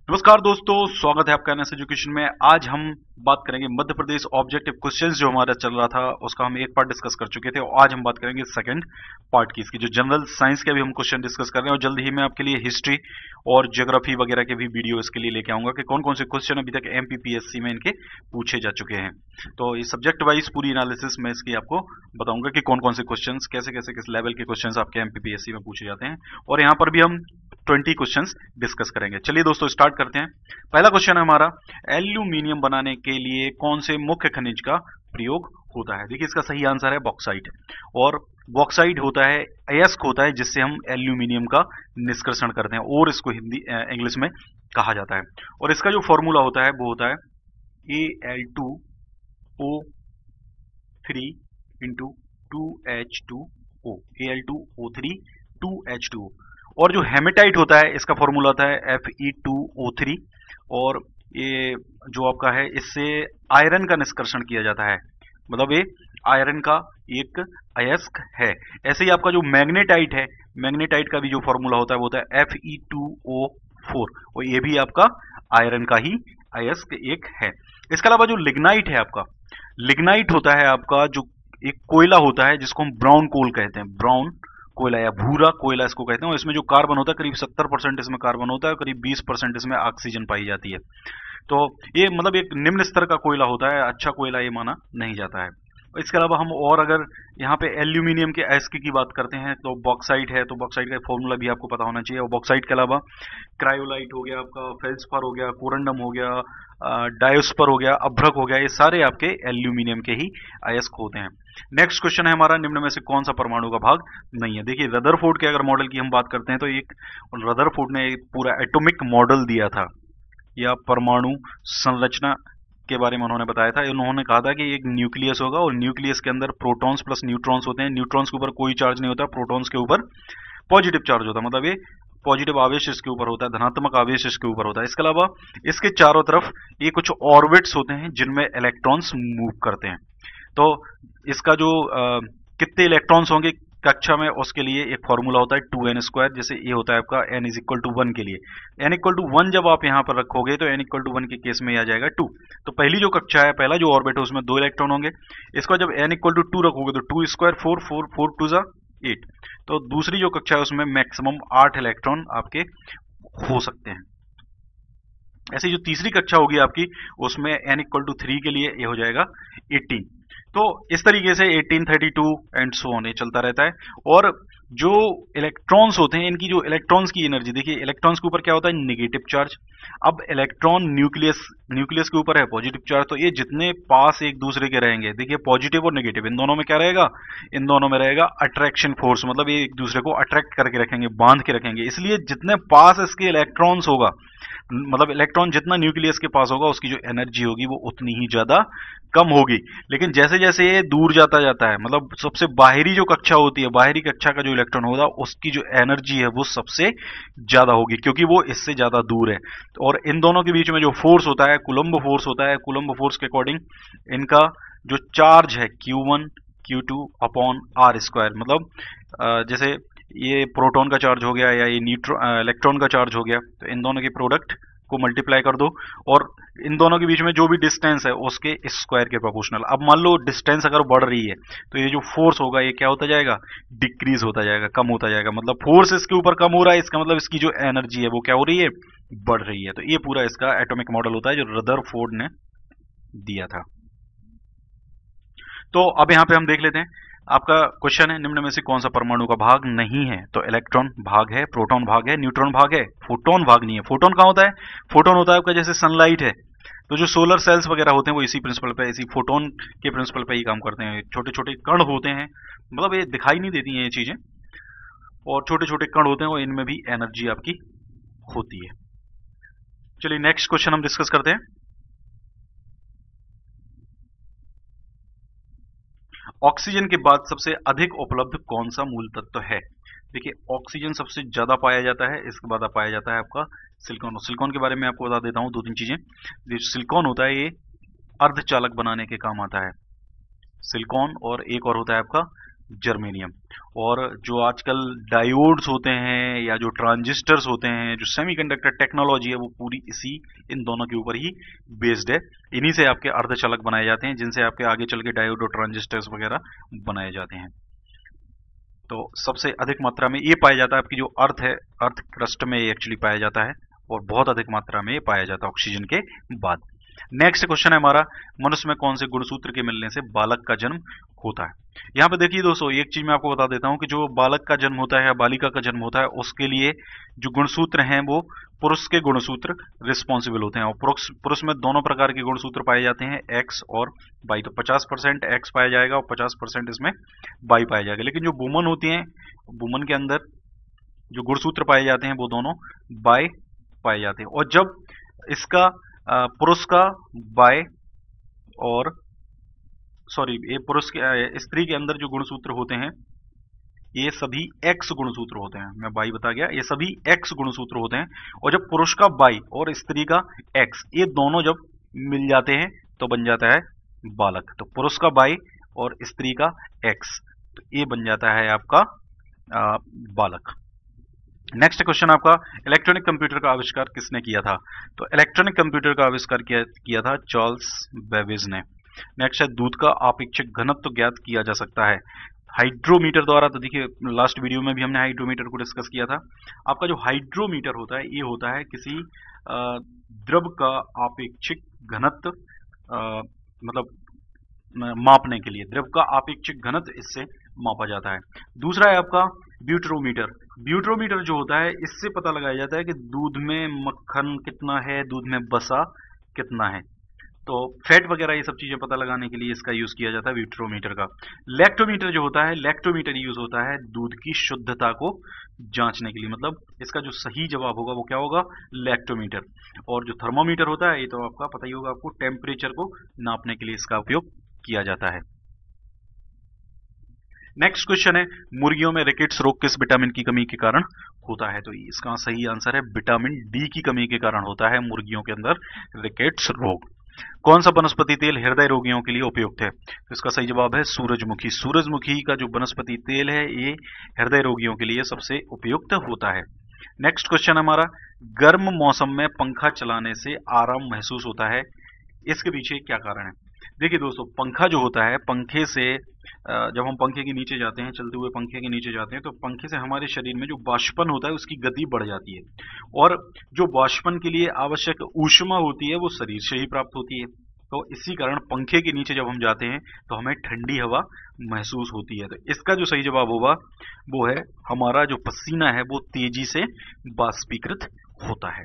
नमस्कार दोस्तों, स्वागत है आपका एनएस एजुकेशन में। आज हम बात करेंगे मध्य प्रदेश ऑब्जेक्टिव क्वेश्चंस जो हमारा चल रहा था उसका हम एक पार्ट डिस्कस कर चुके थे और आज हम बात करेंगे सेकंड पार्ट की। इसकी जो जनरल साइंस के भी हम क्वेश्चन डिस्कस कर रहे हैं और जल्द ही मैं आपके लिए हिस्ट्री और ज्योग्राफी वगैरह के भी वीडियो इसके लिए लेके आऊंगा कि कौन कौन से क्वेश्चन अभी तक एमपीपीएससी में इनके पूछे जा चुके हैं। तो ये सब्जेक्ट वाइज पूरी एनालिसिस में इसकी आपको बताऊंगा कि कौन कौन से क्वेश्चन कैसे कैसे किस लेवल के क्वेश्चन आपके एमपीपीएससी में पूछे जाते हैं और यहाँ पर भी हम 20 क्वेश्चंस डिस्कस करेंगे। चलिए दोस्तों स्टार्ट करते हैं। पहला क्वेश्चन है हमारा, एल्यूमिनियम बनाने के लिए कौन से मुख्य खनिज का प्रयोग होता है। देखिए इसका सही आंसर है बॉक्साइट, और बॉक्साइट होता है अयस्क होता है जिससे हम एल्यूमिनियम का निष्कर्षण करते हैं और इसको हिंदी इंग्लिश में कहा जाता है। और इसका जो फॉर्मूला होता है वो होता है Al2O3 into 2H2O, Al2O3 2H2O। और जो हेमेटाइट होता है इसका फॉर्मूला होता है Fe2O3, और ये जो आपका है इससे आयरन का निष्कर्षण किया जाता है, मतलब ये आयरन का एक अयस्क है। ऐसे ही आपका जो मैग्नेटाइट है, मैग्नेटाइट का भी जो फॉर्मूला होता है वो होता है Fe2O4, और ये भी आपका आयरन का ही अयस्क एक है। इसके अलावा जो लिग्नाइट है आपका, लिग्नाइट होता है आपका जो एक कोयला होता है जिसको हम ब्राउन कोल कहते हैं, ब्राउन कोयला या भूरा कोयला इसको कहते हैं। और इसमें जो कार्बन होता है करीब 70% इसमें कार्बन होता है और करीब 20% इसमें ऑक्सीजन पाई जाती है। तो ये मतलब एक निम्न स्तर का कोयला होता है, अच्छा कोयला ये माना नहीं जाता है। इसके अलावा हम और अगर यहाँ पे एल्यूमिनियम के अयस्क की बात करते हैं तो बॉक्साइट है, तो बॉक्साइट का फॉर्मूला भी आपको पता होना चाहिए। और बॉक्साइट के अलावा क्रायोलाइट हो गया आपका, फेल्सपार हो गया, कोरंडम हो गया, डायोस्पर हो गया, अभ्रक हो गया, ये सारे आपके एल्यूमिनियम के ही अयस्क होते हैं। नेक्स्ट क्वेश्चन है हमारा, निम्न में से कौन सा परमाणु का भाग नहीं है। देखिए रदरफोर्ड के अगर मॉडल की हम बात करते हैं तो एक रदरफोर्ड ने एक पूरा एटॉमिक मॉडल दिया था या परमाणु संरचना के बारे में उन्होंने बताया था। उन्होंने कहा था कि एक न्यूक्लियस होगा और न्यूक्लियस के अंदर प्रोटॉन्स प्लस न्यूट्रॉन्स होते हैं। न्यूट्रॉन्स के ऊपर कोई चार्ज नहीं होता, प्रोटॉन्स के ऊपर पॉजिटिव चार्ज होता है, मतलब ये पॉजिटिव आवेश इसके ऊपर होता है, धनात्मक आवेश इसके ऊपर होता है। इसके अलावा इसके चारों तरफ ये कुछ ऑर्बिट्स होते हैं जिनमें इलेक्ट्रॉन्स मूव करते हैं। तो इसका जो कितने इलेक्ट्रॉन्स होंगे कक्षा में उसके लिए एक फॉर्मूला होता है 2n², जैसे ये होता है आपका n = 1 के लिए। n = 1 जब आप यहाँ पर रखोगे तो n = 1 के केस में आ जाएगा 2। तो पहली जो कक्षा है, पहला जो ऑर्बिट है उसमें 2 इलेक्ट्रॉन होंगे। इसको जब n = 2 रखोगे तो 2 स्क्वायर 4 4 4 2 जा 8। तो दूसरी जो कक्षा है उसमें मैक्सिमम 8 इलेक्ट्रॉन आपके हो सकते हैं। ऐसे जो तीसरी कक्षा होगी आपकी उसमें n = 3 के लिए ये हो जाएगा 18। तो इस तरीके से 18, 32 एंड सो ऑन ये चलता रहता है। और जो इलेक्ट्रॉन्स होते हैं इनकी जो इलेक्ट्रॉन्स की एनर्जी, देखिए इलेक्ट्रॉन्स के ऊपर क्या होता है, नेगेटिव चार्ज। अब इलेक्ट्रॉन न्यूक्लियस के ऊपर है पॉजिटिव चार्ज, तो ये जितने पास एक दूसरे के रहेंगे, देखिए पॉजिटिव और नेगेटिव इन दोनों में क्या रहेगा, इन दोनों में रहेगा अट्रैक्शन फोर्स, मतलब ये एक दूसरे को अट्रैक्ट करके रखेंगे, बांध के रखेंगे। इसलिए जितने पास इसके इलेक्ट्रॉन्स होगा, मतलब इलेक्ट्रॉन जितना न्यूक्लियस के पास होगा उसकी जो एनर्जी होगी वो उतनी ही ज्यादा कम होगी। लेकिन जैसे जैसे ये दूर जाता है, मतलब सबसे बाहरी जो कक्षा होती है, बाहरी कक्षा का जो इलेक्ट्रॉन होगा उसकी जो एनर्जी है वो सबसे ज्यादा होगी क्योंकि वो इससे ज्यादा दूर है। और इन दोनों के बीच में जो फोर्स होता है कूलम्ब फोर्स होता है। कूलम्ब फोर्स के अकॉर्डिंग इनका जो चार्ज है Q1 Q2 अपॉन r², मतलब जैसे ये प्रोटॉन का चार्ज हो गया या ये इलेक्ट्रॉन का चार्ज हो गया, तो इन दोनों के प्रोडक्ट को मल्टीप्लाई कर दो और इन दोनों के बीच में जो भी डिस्टेंस है उसके स्क्वायर के प्रोपोर्शनल। अब मान लो डिस्टेंस अगर बढ़ रही है तो ये जो फोर्स होगा ये क्या होता जाएगा, डिक्रीज होता जाएगा, कम होता जाएगा। मतलब फोर्स इसके ऊपर कम हो रहा है, इसका मतलब इसकी जो एनर्जी है वो क्या हो रही है, बढ़ रही है। तो ये पूरा इसका एटॉमिक मॉडल होता है जो रदरफोर्ड ने दिया था। तो अब यहाँ पे हम देख लेते हैं, आपका क्वेश्चन है निम्न में से कौन सा परमाणु का भाग नहीं है। तो इलेक्ट्रॉन भाग है, प्रोटॉन भाग है, न्यूट्रॉन भाग है, फोटोन भाग नहीं है। फोटोन कहाँ होता है, फोटोन होता है आपका जैसे सनलाइट है, तो जो सोलर सेल्स वगैरह होते हैं वो इसी प्रिंसिपल पे, इसी फोटोन के प्रिंसिपल पे ही काम करते हैं। छोटे छोटे कण होते हैं, मतलब ये दिखाई नहीं देती हैं ये चीजें, और छोटे छोटे कण होते हैं और इनमें भी एनर्जी आपकी होती है। चलिए नेक्स्ट क्वेश्चन हम डिस्कस करते हैं। ऑक्सीजन के बाद सबसे अधिक उपलब्ध कौन सा मूल तत्व है। देखिए ऑक्सीजन सबसे ज्यादा पाया जाता है, इसके बाद पाया जाता है आपका सिलिकॉन। सिलिकॉन के बारे में आपको बता देता हूं 2-3 चीजें। जो सिलिकॉन होता है ये अर्धचालक बनाने के काम आता है, सिलिकॉन, और एक और होता है आपका जर्मेनियम। और जो आजकल डायोड्स होते हैं या जो ट्रांजिस्टर्स होते हैं, जो सेमीकंडक्टर टेक्नोलॉजी है, वो पूरी इन दोनों के ऊपर ही बेस्ड है। इन्हीं से आपके अर्धचालक बनाए जाते हैं, जिनसे आपके आगे चल के डायोड और ट्रांजिस्टर्स वगैरह बनाए जाते हैं। तो सबसे अधिक मात्रा में ये पाया जाता है आपकी जो अर्थ है, अर्थ क्रस्ट में एक्चुअली पाया जाता है, और बहुत अधिक मात्रा में ये पाया जाता है ऑक्सीजन के बाद। नेक्स्ट क्वेश्चन है हमारा, मनुष्य में कौन से गुणसूत्र के मिलने से बालक का जन्म होता है। यहाँ पे देखिए दोस्तों, एक चीज मैं आपको बता देता हूँ कि जो बालक का जन्म होता है या बालिका का जन्म होता है, उसके लिए जो गुणसूत्र हैं वो पुरुष के गुणसूत्र रिस्पॉन्सिबल होते हैं। और पुरुष में दोनों प्रकार के गुणसूत्र पाए जाते हैं, एक्स और वाई। तो 50% एक्स पाया जाएगा और 50% इसमें वाई पाया जाएगा। लेकिन जो वुमन होती हैं, वुमन के अंदर जो गुणसूत्र पाए जाते हैं वो दोनों बाय पाए जाते हैं। और जब इसका पुरुष का बाय और ये पुरुष के स्त्री के अंदर जो गुणसूत्र होते हैं, ये सभी एक्स गुणसूत्र होते हैं। मैं बाई बता गया, ये सभी एक्स गुणसूत्र होते हैं। और जब पुरुष का बाई और स्त्री का एक्स, ये दोनों जब मिल जाते हैं तो बन जाता है बालक। तो पुरुष का बाई और स्त्री का एक्स, तो ये बन जाता है आपका बालक। नेक्स्ट क्वेश्चन आपका, इलेक्ट्रॉनिक कंप्यूटर का आविष्कार किसने किया था। तो इलेक्ट्रॉनिक कंप्यूटर का आविष्कार किया था चार्ल्स बेबेज ने। नेक्स्ट है, दूध का आपेक्षिक घनत्व ज्ञात किया जा सकता है हाइड्रोमीटर द्वारा। तो देखिए, लास्ट वीडियो में भी हमने हाइड्रोमीटर को डिस्कस किया था। आपका जो हाइड्रोमीटर होता है, ये होता है किसी द्रव का आपेक्षिक घनत्व मतलब मापने के लिए, द्रव का आपेक्षिक घनत्व इससे मापा जाता है। दूसरा है आपका ब्यूटरोमीटर। ब्यूटरोमीटर जो होता है, इससे पता लगाया जाता है कि दूध में मक्खन कितना है, दूध में बसा कितना है। तो फैट वगैरह ये सब चीजें पता लगाने के लिए इसका यूज किया जाता है ब्यूटरोमीटर का। लैक्टोमीटर जो होता है, लैक्टोमीटर यूज होता है दूध की शुद्धता को जांचने के लिए। मतलब इसका जो सही जवाब होगा वो क्या होगा, लैक्टोमीटर। और जो थर्मोमीटर होता है, ये तो आपका पता ही होगा आपको, टेम्परेचर को नापने के लिए इसका उपयोग किया जाता है। नेक्स्ट क्वेश्चन है, मुर्गियों में रिकेट्स रोग किस विटामिन की कमी के कारण होता है। तो इसका सही आंसर है विटामिन डी की कमी के कारण होता है मुर्गियों के अंदर रिकेट्स रोग। कौन सा वनस्पति तेल हृदय रोगियों के लिए उपयुक्त है। तो इसका सही जवाब है सूरजमुखी। सूरजमुखी का जो वनस्पति तेल है, ये हृदय रोगियों के लिए सबसे उपयुक्त होता है। नेक्स्ट क्वेश्चन हमारा, गर्म मौसम में पंखा चलाने से आराम महसूस होता है, इसके पीछे क्या कारण है। देखिए दोस्तों, पंखा जो होता है, पंखे से जब हम पंखे के नीचे जाते हैं, चलते हुए पंखे के नीचे जाते हैं, तो पंखे से हमारे शरीर में जो वाष्पन होता है उसकी गति बढ़ जाती है। और जो वाष्पन के लिए आवश्यक ऊष्मा होती है वो शरीर से ही प्राप्त होती है। तो इसी कारण पंखे के नीचे जब हम जाते हैं तो हमें ठंडी हवा महसूस होती है। तो इसका जो सही जवाब होगा वो है, हमारा जो पसीना है वो तेजी से बाष्पीकृत होता है।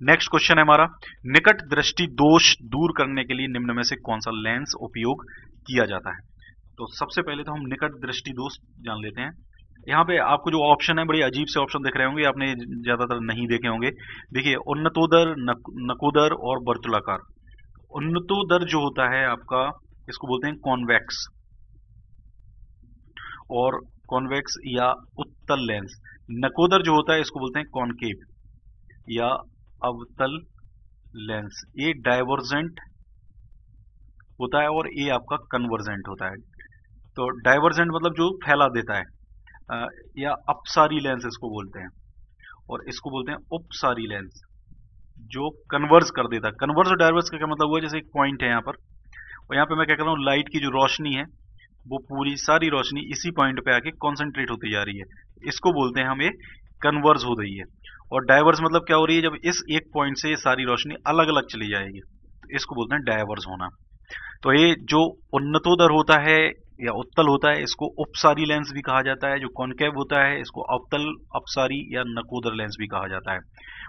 नेक्स्ट क्वेश्चन है हमारा, निकट दृष्टि दोष दूर करने के लिए निम्न में से कौन सा लेंस उपयोग किया जाता है। तो सबसे पहले तो हम निकट दृष्टि दोष जान लेते हैं। यहाँ पे आपको जो ऑप्शन है, बड़े अजीब से ऑप्शन दिख रहे होंगे, आपने ज्यादातर नहीं देखे होंगे। देखिए, उन्नतोदर, नकोदर और वर्तुलाकार। उन्नतोदर जो होता है आपका, इसको बोलते हैं कॉन्वेक्स, और कॉन्वेक्स या उत्तल लेंस। नकोदर जो होता है इसको बोलते हैं कॉनकेव या अवतल लेंस। ये डाइवर्जेंट होता है और ये आपका कन्वर्जेंट होता है। तो डाइवर्जेंट मतलब जो फैला देता है, या अपसारी लेंस इसको बोलते हैं, और इसको बोलते हैं उपसारी लेंस जो कन्वर्ज कर देता है। कन्वर्ज और डाइवर्स का क्या मतलब हुआ, जैसे एक पॉइंट है यहाँ पर, और यहाँ पे मैं क्या कर रहा हूँ, लाइट की जो रोशनी है वो पूरी सारी रोशनी इसी पॉइंट पे आके कॉन्सेंट्रेट होती जा रही है, इसको बोलते हैं हम ये कन्वर्ज हो रही है। और डाइवर्स मतलब क्या हो रही है, जब इस एक पॉइंट से ये सारी रोशनी अलग अलग चली जाएगी, तो इसको बोलते हैं डाइवर्स होना। तो ये जो उन्नतोदर होता है या उत्तल होता है, इसको उपसारी लेंस भी कहा जाता है। जो कॉनकेव होता है, इसको अवतल, अपसारी या नकोदर लेंस भी कहा जाता है।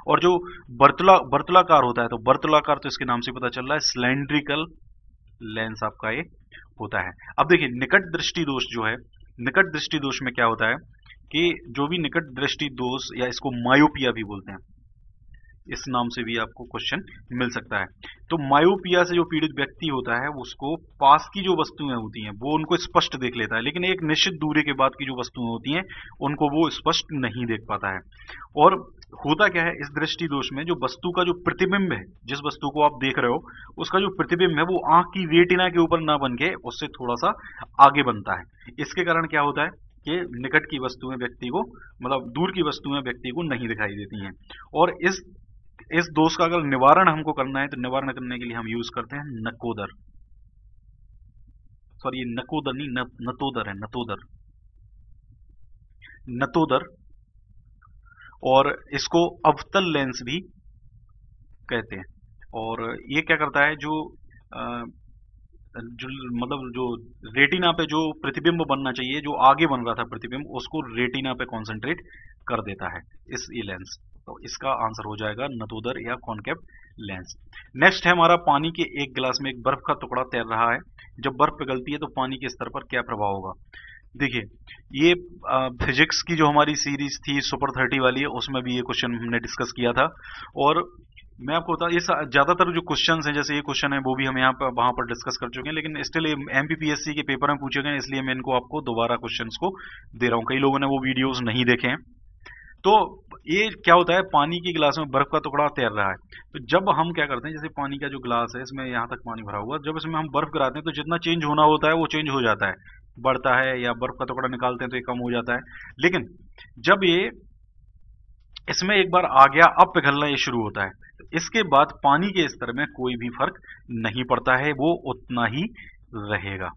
और जो वर्तुलाकार होता है, तो वर्तुलाकार तो इसके नाम से पता चल रहा है, सिलेंड्रिकल लेंस आपका ये होता है। अब देखिए, निकट दृष्टि दोष जो है, निकट दृष्टि दोष में क्या होता है कि जो भी निकट दृष्टि दोष, या इसको मायोपिया भी बोलते हैं, इस नाम से भी आपको क्वेश्चन मिल सकता है। तो मायोपिया से जो पीड़ित व्यक्ति होता है, उसको पास की जो वस्तुएं होती हैं वो उनको स्पष्ट देख लेता है, लेकिन एक निश्चित दूरी के बाद की जो वस्तुएं होती हैं उनको वो स्पष्ट नहीं देख पाता है। और होता क्या है इस दृष्टि दोष में, जो वस्तु का जो प्रतिबिंब है, जिस वस्तु को आप देख रहे हो उसका जो प्रतिबिंब है वो आंख की रेटिना के ऊपर ना बन के उससे थोड़ा सा आगे बनता है। इसके कारण क्या होता है कि निकट की वस्तुएं व्यक्ति को, मतलब दूर की वस्तुएं व्यक्ति को नहीं दिखाई देती हैं। और इस दोष का अगर निवारण हमको करना है तो निवारण करने के लिए हम यूज करते हैं नकोदर। सॉरी, ये नकोदर नहीं, नतोदर है, नतोदर, नतोदर। और इसको अवतल लेंस भी कहते हैं। और ये क्या करता है, जो मतलब जो रेटिना पे जो प्रतिबिंब बनना चाहिए, जो आगे बन रहा था प्रतिबिंब, उसको रेटिना पे कंसंट्रेट कर देता है ये लेंस। तो इसका आंसर हो जाएगा नतोदर या कॉनकेव लेंस। नेक्स्ट है हमारा, पानी के एक गिलास में एक बर्फ का टुकड़ा तैर रहा है, जब बर्फ पिघलती है तो पानी के स्तर पर क्या प्रभाव होगा। देखिए, ये फिजिक्स की जो हमारी सीरीज थी सुपर 30 वाली, उसमें भी ये क्वेश्चन हमने डिस्कस किया था। और मैं आपको बता, ये ज्यादातर जो क्वेश्चंस हैं, जैसे ये क्वेश्चन है, वो भी हम यहाँ पर वहां पर डिस्कस कर चुके हैं, लेकिन स्टिल एमपीपीएससी के पेपर में पूछे गए, इसलिए मैं इनको आपको दोबारा क्वेश्चंस को दे रहा हूँ। कई लोगों ने वो वीडियोस नहीं देखे हैं। तो ये क्या होता है, पानी के गिलास में बर्फ का टुकड़ा तैर रहा है। तो जब हम क्या करते हैं, जैसे पानी का जो गिलास है, इसमें यहाँ तक पानी भरा हुआ, जब इसमें हम बर्फ गिराते हैं तो जितना चेंज होना होता है वो चेंज हो जाता है, बढ़ता है, या बर्फ का टुकड़ा निकालते हैं तो ये कम हो जाता है। लेकिन जब ये इसमें एक बार आ गया, अब पिघलना ये शुरू होता है, तो इसके बाद पानी के स्तर में कोई भी फर्क नहीं पड़ता है, वो उतना ही रहेगा।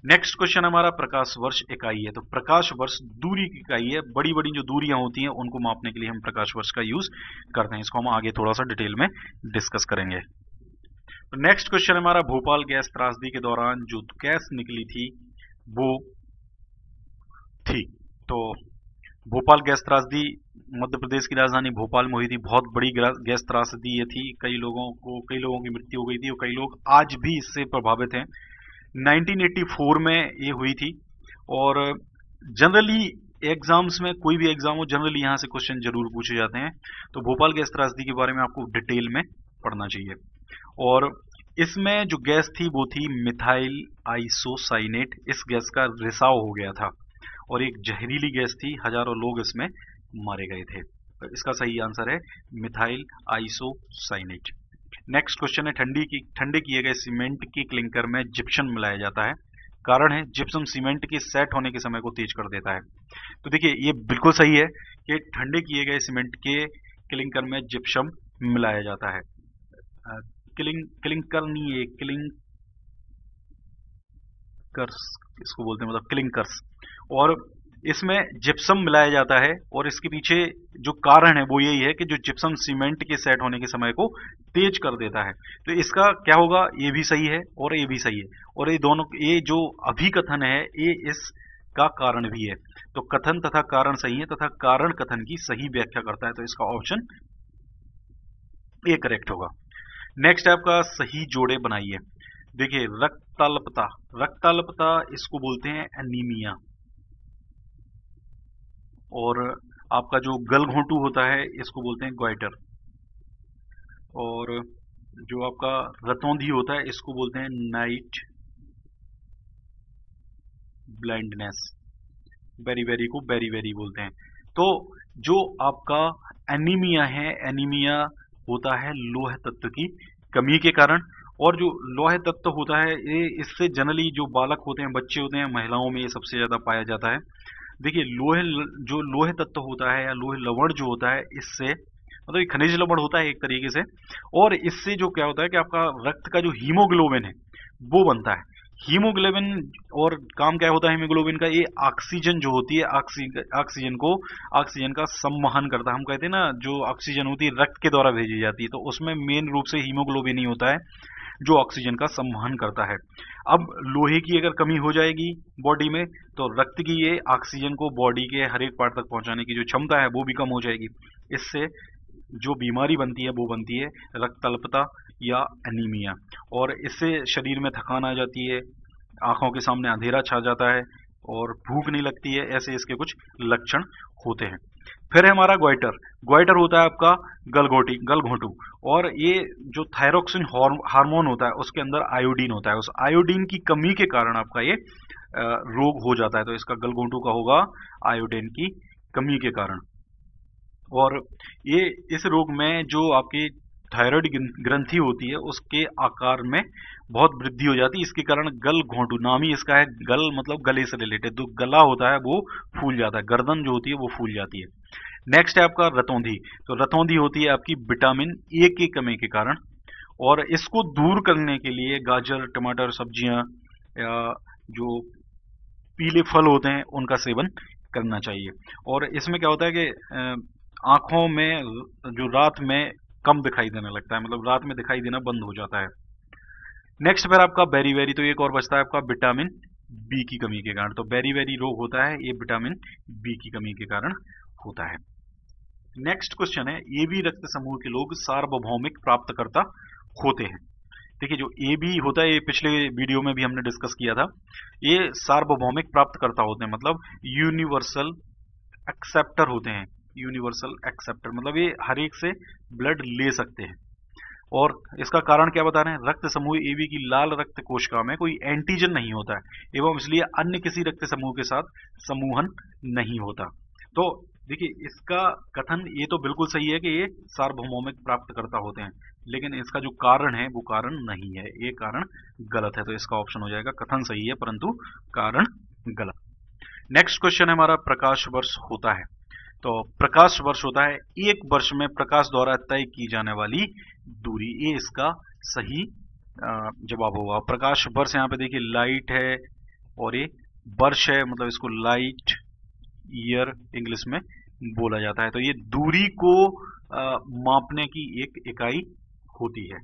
नेक्स्ट क्वेश्चन हमारा प्रकाश वर्ष इकाई है। तो प्रकाश वर्ष दूरी की इकाई है, बड़ी बड़ी जो दूरियां होती हैं उनको मापने के लिए हम प्रकाश वर्ष का यूज करते हैं। इसको हम आगे थोड़ा सा डिटेल में डिस्कस करेंगे। तो नेक्स्ट क्वेश्चन हमारा, भोपाल गैस त्रासदी के दौरान जो गैस निकली थी वो थी। तो भोपाल गैस त्रासदी मध्य प्रदेश की राजधानी भोपाल में हुई थी। बहुत बड़ी गैस त्रासदी ये थी, कई लोगों की मृत्यु हो गई थी और कई लोग आज भी इससे प्रभावित हैं। 1984 में ये हुई थी। और जनरली एग्जाम्स में, कोई भी एग्जाम हो, जनरली यहाँ से क्वेश्चन जरूर पूछे जाते हैं। तो भोपाल गैस त्रासदी के बारे में आपको डिटेल में पढ़ना चाहिए। और इसमें जो गैस थी वो थी मिथाइल आइसोसाइनेट। इस गैस का रिसाव हो गया था और एक जहरीली गैस थी, हजारों लोग इसमें मारे गए थे। तो इसका सही आंसर है मिथाइल आइसोसाइनेट। नेक्स्ट क्वेश्चन है, ठंडे किए गए सीमेंट के क्लिंकर में जिप्सम मिलाया जाता है। कारण है, जिप्सम सीमेंट के सेट होने के समय को तेज कर देता है। तो देखिए, ये बिल्कुल सही है कि ठंडे किए गए सीमेंट के क्लिंकर में जिप्सम मिलाया जाता है। क्लिंकर नहीं है, क्लिंकर्स इसको बोलते हैं, मतलब क्लिंकर्स। और इसमें जिप्सम मिलाया जाता है और इसके पीछे जो कारण है वो यही है कि जो जिप्सम सीमेंट के सेट होने के समय को तेज कर देता है। तो इसका क्या होगा, ये भी सही है और ये भी सही है। और ये दोनों, ये जो अभिकथन है ये इसका कारण भी है। तो कथन तथा कारण सही है तथा कारण कथन की सही व्याख्या करता है। तो इसका ऑप्शन ए करेक्ट होगा। नेक्स्ट है आपका, सही जोड़े बनाइए। देखिए, रक्ताल्पता इसको बोलते हैं एनीमिया। और आपका जो गलघोंटू होता है इसको बोलते हैं ग्वाइटर। और जो आपका रतौंधी होता है इसको बोलते हैं नाइट ब्लाइंडनेस। बेरी बेरी को बेरी बेरी बोलते हैं। तो जो आपका एनीमिया है, एनीमिया होता है लोह तत्व की कमी के कारण। और जो लोह तत्व होता है ये, इससे जनरली जो बालक होते हैं, बच्चे होते हैं, महिलाओं में ये सबसे ज्यादा पाया जाता है। देखिए, जो लोह तत्व होता है या लोह लवण जो होता है, इससे मतलब ये खनिज लवण होता है एक तरीके से। और इससे जो क्या होता है कि आपका रक्त का जो हीमोग्लोबिन है वो बनता है। हीमोग्लोबिन, और काम क्या होता है हीमोग्लोबिन का, ये ऑक्सीजन जो होती है, ऑक्सीजन का संवहन करता है। हम कहते हैं ना, जो ऑक्सीजन होती है रक्त के द्वारा भेजी जाती है, तो उसमें मेन रूप से हीमोग्लोबिन ही होता है जो ऑक्सीजन का संवहन करता है। अब लोहे की अगर कमी हो जाएगी बॉडी में तो रक्त की ये ऑक्सीजन को बॉडी के हर एक पार्ट तक पहुंचाने की जो क्षमता है वो भी कम हो जाएगी। इससे जो बीमारी बनती है वो बनती है रक्ताल्पता या एनीमिया। और इससे शरीर में थकान आ जाती है, आंखों के सामने अंधेरा छा जाता है और भूख नहीं लगती है। ऐसे इसके कुछ लक्षण होते हैं। फिर है हमारा ग्वाइटर। ग्वाइटर होता है आपका गलघोंटू। और ये जो थायरोक्सिन हार्मोन होता है उसके अंदर आयोडीन होता है। उस आयोडीन की कमी के कारण आपका ये रोग हो जाता है। तो इसका गलघोंटू का होगा आयोडीन की कमी के कारण। और ये इस रोग में जो आपकी थायराइड ग्रंथि होती है उसके आकार में बहुत वृद्धि हो जाती है। इसके कारण गल घोंटू, नाम ही इसका है गल, मतलब गले से रिलेटेड जो गला होता है वो फूल जाता है, गर्दन जो होती है वो फूल जाती है। नेक्स्ट है आपका रतौंधी। तो रतौंधी होती है आपकी विटामिन ए की कमी के कारण, और इसको दूर करने के लिए गाजर, टमाटर, सब्जियां या जो पीले फल होते हैं उनका सेवन करना चाहिए। और इसमें क्या होता है कि आंखों में जो रात में कम दिखाई देने लगता है, मतलब रात में दिखाई देना बंद हो जाता है। नेक्स्ट फिर आपका बेरी बेरी, तो एक और बचता है आपका विटामिन बी की कमी के कारण। तो बेरी बेरी रोग होता है ये विटामिन बी की कमी के कारण होता है। नेक्स्ट क्वेश्चन है, ए बी रक्त समूह के लोग सार्वभौमिक प्राप्तकर्ता होते हैं। देखिए जो ए बी होता है, ये पिछले वीडियो में भी हमने डिस्कस किया था, ये सार्वभौमिक प्राप्तकर्ता होते हैं, मतलब यूनिवर्सल एक्सेप्टर होते हैं। यूनिवर्सल एक्सेप्टर मतलब ये हर एक से ब्लड ले सकते हैं। और इसका कारण क्या बता रहे हैं, रक्त समूह ए बी की लाल रक्त कोशिका में कोई एंटीजन नहीं होता है एवं इसलिए अन्य किसी रक्त समूह के साथ समूहन नहीं होता। तो देखिए इसका कथन ये तो बिल्कुल सही है कि ये सार्वभौमिक प्राप्तकर्ता होते हैं, लेकिन इसका जो कारण है वो कारण नहीं है, ये कारण गलत है। तो इसका ऑप्शन हो जाएगा, कथन सही है परंतु कारण गलत। नेक्स्ट क्वेश्चन है हमारा, प्रकाश वर्ष होता है। तो प्रकाश वर्ष होता है एक वर्ष में प्रकाश द्वारा तय की जाने वाली दूरी, ये इसका सही जवाब होगा। प्रकाश वर्ष यहाँ पे देखिए लाइट है और ये वर्ष है, मतलब इसको लाइट ईयर इंग्लिश में बोला जाता है। तो ये दूरी को मापने की एक इकाई होती है।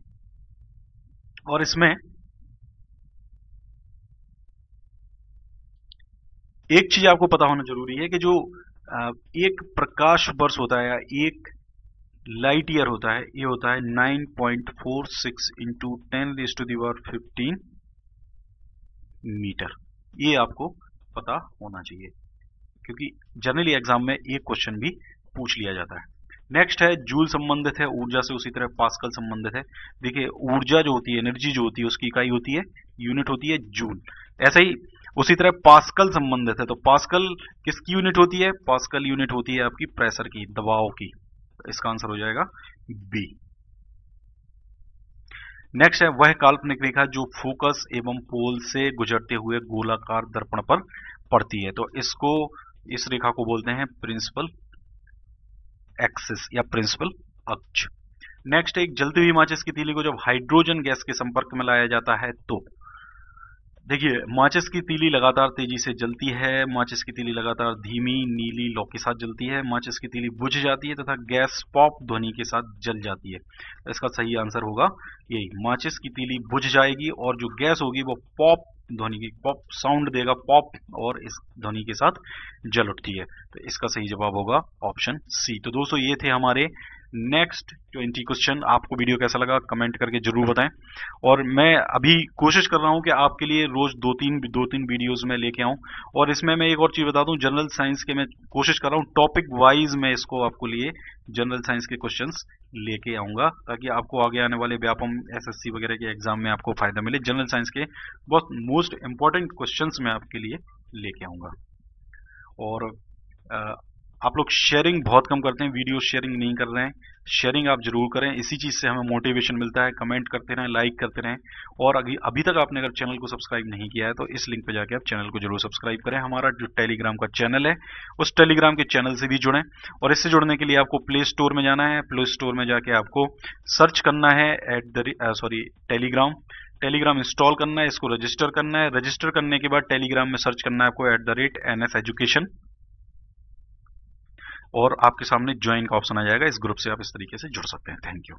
और इसमें एक चीज आपको पता होना जरूरी है कि जो एक प्रकाश वर्ष होता है या एक लाइट ईयर होता है, ये होता है 9.46 इंटू 10⁻15 मीटर। ये आपको पता होना चाहिए क्योंकि जनरली एग्जाम में एक क्वेश्चन भी पूछ लिया जाता है। नेक्स्ट है जूल संबंधित है ऊर्जा से, उसी तरह पास्कल संबंधित है। देखिए ऊर्जा जो होती है, एनर्जी जो होती है, उसकी इकाई होती है, यूनिट होती है जूल। ऐसा ही उसी तरह पास्कल संबंधित है। तो पास्कल किसकी यूनिट होती है, पास्कल यूनिट होती है आपकी प्रेशर की, दबाव की। इसका आंसर हो जाएगा बी। नेक्स्ट है वह काल्पनिक रेखा जो फोकस एवं पोल से गुजरते हुए गोलाकार दर्पण पर पड़ती है। तो इसको, इस रेखा को बोलते हैं प्रिंसिपल एक्सिस या प्रिंसिपल अक्ष। नेक्स्ट एक जलती हुई माचिस की तीली को जब हाइड्रोजन गैस के संपर्क में लाया जाता है तो देखिए माचिस की तीली लगातार तेजी से जलती है, माचिस की तीली लगातार धीमी नीली लौ के साथ जलती है, माचिस की तीली बुझ जाती है तथा गैस पॉप ध्वनि के साथ जल जाती है। इसका सही आंसर होगा यही, माचिस की तीली बुझ जाएगी और जो गैस होगी वो पॉप ध्वनि की, पॉप साउंड देगा, पॉप, और इस ध्वनि के साथ जल उठती है। तो इसका सही जवाब होगा ऑप्शन सी। तो दोस्तों ये थे हमारे नेक्स्ट 20 क्वेश्चन। आपको वीडियो कैसा लगा कमेंट करके जरूर बताएं। और मैं अभी कोशिश कर रहा हूं कि आपके लिए रोज दो तीन वीडियोस में लेके आऊं। और इसमें मैं एक और चीज बता दूं, जनरल साइंस के मैं कोशिश कर रहा हूं टॉपिक वाइज मैं इसको आपको लिए जनरल साइंस के क्वेश्चंस लेके आऊंगा ताकि आपको आगे आने वाले व्यापम एसएससी वगैरह के एग्जाम में आपको फायदा मिले। जनरल साइंस के बहुत मोस्ट इंपॉर्टेंट क्वेश्चंस मैं आपके लिए लेके आऊंगा। और आप लोग शेयरिंग बहुत कम करते हैं, वीडियो शेयरिंग नहीं कर रहे हैं, शेयरिंग आप जरूर करें, इसी चीज से हमें मोटिवेशन मिलता है। कमेंट करते रहें, लाइक करते रहें। और अभी तक आपने अगर चैनल को सब्सक्राइब नहीं किया है तो इस लिंक पे जाके आप चैनल को जरूर सब्सक्राइब करें। हमारा जो टेलीग्राम का चैनल है उस टेलीग्राम के चैनल से भी जुड़ें। और इससे जुड़ने के लिए आपको प्ले स्टोर में जाना है, प्ले स्टोर में जाके आपको सर्च करना है टेलीग्राम इंस्टॉल करना है, इसको रजिस्टर करना है। रजिस्टर करने के बाद टेलीग्राम में सर्च करना है आपको @NS एजुकेशन, और आपके सामने ज्वाइन का ऑप्शन आ जाएगा। इस ग्रुप से आप इस तरीके से जुड़ सकते हैं। Thank you.